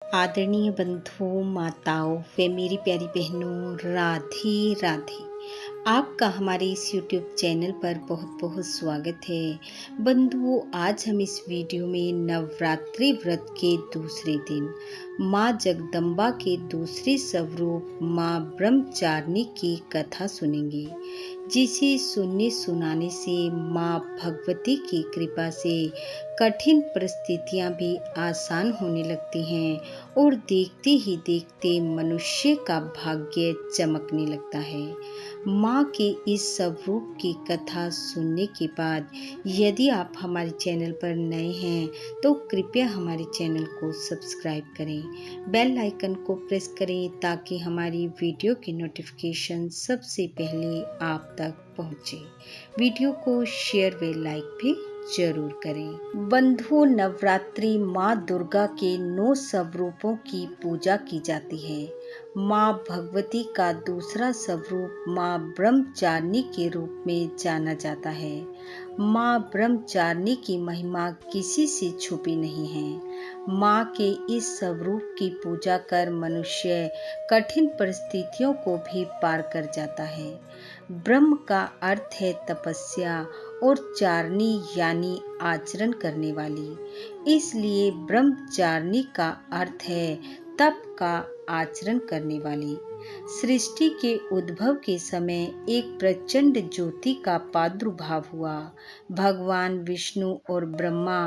आदरणीय बंधुओं, माताओं व मेरी प्यारी बहनों, राधे राधे। आपका हमारे इस YouTube चैनल पर बहुत बहुत स्वागत है। बंधुओं, आज हम इस वीडियो में नवरात्रि व्रत के दूसरे दिन माँ जगदम्बा के दूसरे स्वरूप माँ ब्रह्मचारिणी की कथा सुनेंगे, जिसे सुनने सुनाने से माँ भगवती की कृपा से कठिन परिस्थितियां भी आसान होने लगती हैं और देखते ही देखते मनुष्य का भाग्य चमकने लगता है। माँ के इस स्वरूप की कथा सुनने के बाद यदि आप हमारे चैनल पर नए हैं तो कृपया हमारे चैनल को सब्सक्राइब करें, बेल आइकन को प्रेस करें ताकि हमारी वीडियो की नोटिफिकेशन सबसे पहले आप तक पहुँचे। वीडियो को शेयर व लाइक भी जरूर करें। बंधुओं, नवरात्रि माँ दुर्गा के 9 स्वरूपों की पूजा की जाती है। माँ भगवती का दूसरा स्वरूप माँ ब्रह्मचारिणी के रूप में जाना जाता है। माँ ब्रह्मचारिणी की महिमा किसी से छुपी नहीं है। माँ के इस स्वरूप की पूजा कर मनुष्य कठिन परिस्थितियों को भी पार कर जाता है। ब्रह्म का अर्थ है तपस्या और चारिणी यानी आचरण करने वाली, इसलिए ब्रह्मचारिणी का अर्थ है तप का आचरण करने वाली। सृष्टि के उद्भव के समय एक प्रचंड ज्योति का प्रादुर्भाव हुआ। भगवान विष्णु और ब्रह्मा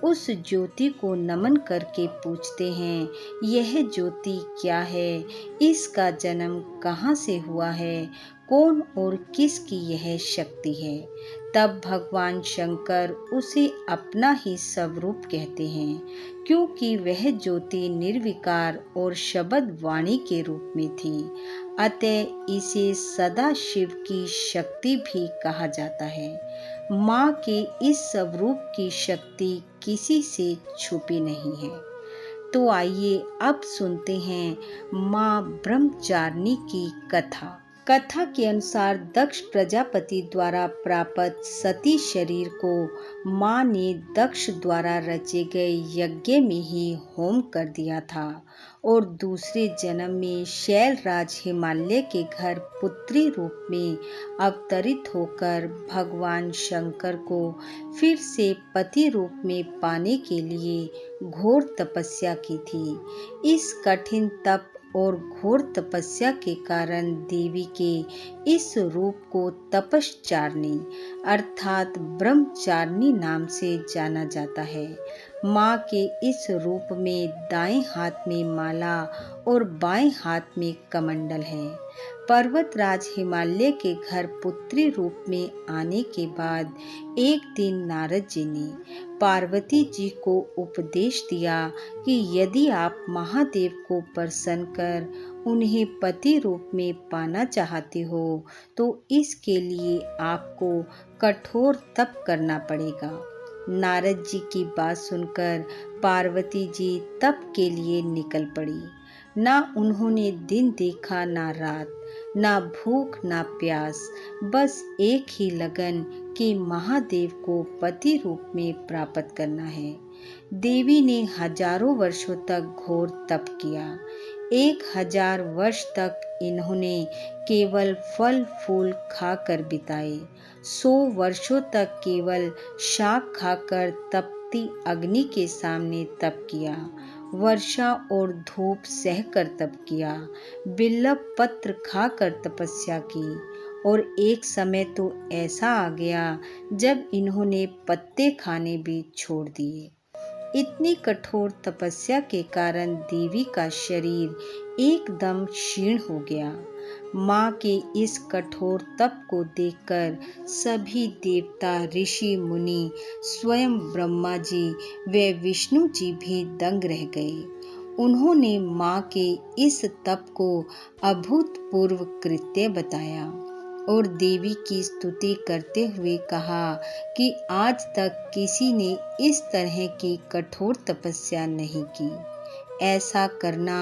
उस ज्योति को नमन करके पूछते हैं, यह ज्योति क्या है, इसका जन्म कहाँ से हुआ है, कौन और किसकी यह शक्ति है। तब भगवान शंकर उसे अपना ही स्वरूप कहते हैं, क्योंकि वह ज्योति निर्विकार और शब्द वाणी के रूप में थी। अतः इसे सदा शिव की शक्ति भी कहा जाता है। माँ के इस स्वरूप की शक्ति किसी से छुपी नहीं है। तो आइए अब सुनते हैं माँ ब्रह्मचारिणी की कथा। कथा के अनुसार दक्ष प्रजापति द्वारा प्राप्त सती शरीर को माँ ने दक्ष द्वारा रचे गए यज्ञ में ही होम कर दिया था और दूसरे जन्म में शैलराज हिमालय के घर पुत्री रूप में अवतरित होकर भगवान शंकर को फिर से पति रूप में पाने के लिए घोर तपस्या की थी। इस कठिन तप और घोर तपस्या के कारण देवी के इस रूप को तपश्चारिणी अर्थात ब्रह्मचारिणी नाम से जाना जाता है। माँ के इस रूप में दाएं हाथ में माला और बाएं हाथ में कमंडल है। पर्वतराज हिमालय के घर पुत्री रूप में आने के बाद एक दिन नारद जी ने पार्वती जी को उपदेश दिया कि यदि आप महादेव को प्रसन्न कर उन्हें पति रूप में पाना चाहते हो तो इसके लिए आपको कठोर तप करना पड़ेगा। नारद जी की बात सुनकर पार्वती जी तप के लिए निकल पड़ी। ना उन्होंने दिन देखा ना रात, ना भूख ना प्यास, बस एक ही लगन कि महादेव को पति रूप में प्राप्त करना है। देवी ने हजारों वर्षों तक घोर तप किया। 1000 वर्ष तक इन्होंने केवल फल फूल खाकर बिताए। 100 वर्षों तक केवल शाक खाकर तपती अग्नि के सामने तप किया। वर्षा और धूप सहकर तप किया। बिल्व पत्र खाकर तपस्या की और एक समय तो ऐसा आ गया जब इन्होंने पत्ते खाने भी छोड़ दिए। इतनी कठोर तपस्या के कारण देवी का शरीर एकदम क्षीण हो गया। माँ के इस कठोर तप को देखकर सभी देवता, ऋषि, मुनि, स्वयं ब्रह्मा जी व विष्णु जी भी दंग रह गए। उन्होंने माँ के इस तप को अभूतपूर्व कृत्य बताया और देवी की स्तुति करते हुए कहा कि आज तक किसी ने इस तरह की कठोर तपस्या नहीं की। ऐसा करना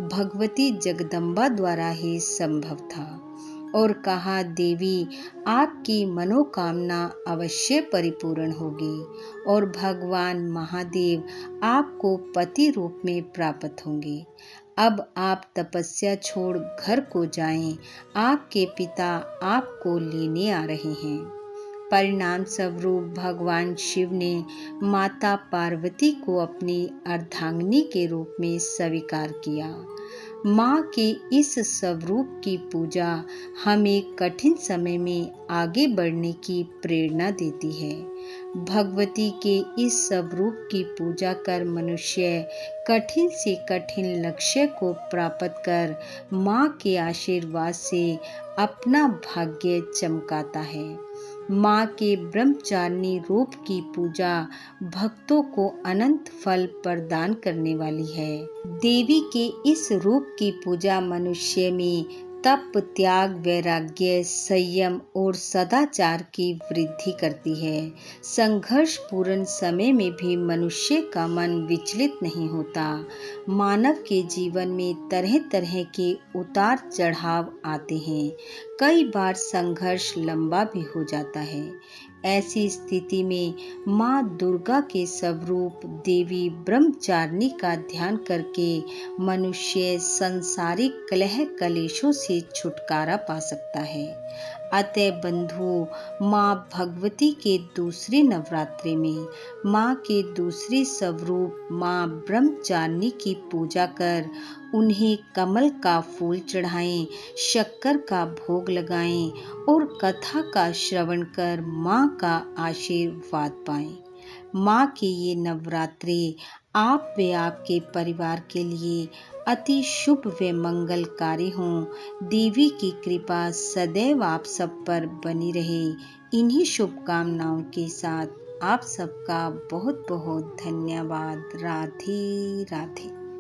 भगवती जगदम्बा द्वारा ही संभव था और कहा, देवी आपकी मनोकामना अवश्य परिपूर्ण होगी और भगवान महादेव आपको पति रूप में प्राप्त होंगे। अब आप तपस्या छोड़ घर को जाएं, आपके पिता आपको लेने आ रहे हैं। परिणाम स्वरूप भगवान शिव ने माता पार्वती को अपनी अर्धांगिनी के रूप में स्वीकार किया। माँ के इस स्वरूप की पूजा हमें कठिन समय में आगे बढ़ने की प्रेरणा देती है। भगवती के इस स्वरूप की पूजा कर मनुष्य कठिन से कठिन लक्ष्य को प्राप्त कर माँ के आशीर्वाद से अपना भाग्य चमकाता है। माँ के ब्रह्मचारिणी रूप की पूजा भक्तों को अनंत फल प्रदान करने वाली है। देवी के इस रूप की पूजा मनुष्य में तप, त्याग, वैराग्य, संयम और सदाचार की वृद्धि करती है। संघर्षपूर्ण समय में भी मनुष्य का मन विचलित नहीं होता। मानव के जीवन में तरह तरह के उतार चढ़ाव आते हैं। कई बार संघर्ष लंबा भी हो जाता है। ऐसी स्थिति में माँ दुर्गा के स्वरूप देवी ब्रह्मचारिणी का ध्यान करके मनुष्य सांसारिक कलह कलेशों से छुटकारा पा सकता है। अतः बंधुओं, माँ भगवती के दूसरे नवरात्रि में माँ के दूसरे स्वरूप माँ ब्रह्मचारिणी की पूजा कर उन्हें कमल का फूल चढ़ाएं, शक्कर का भोग लगाएं और कथा का श्रवण कर माँ का आशीर्वाद पाएं। माँ के ये नवरात्रि आप व आपके परिवार के लिए अति शुभ व मंगलकारी हों। देवी की कृपा सदैव आप सब पर बनी रहे। इन्हीं शुभकामनाओं के साथ आप सबका बहुत बहुत धन्यवाद। राधे राधे।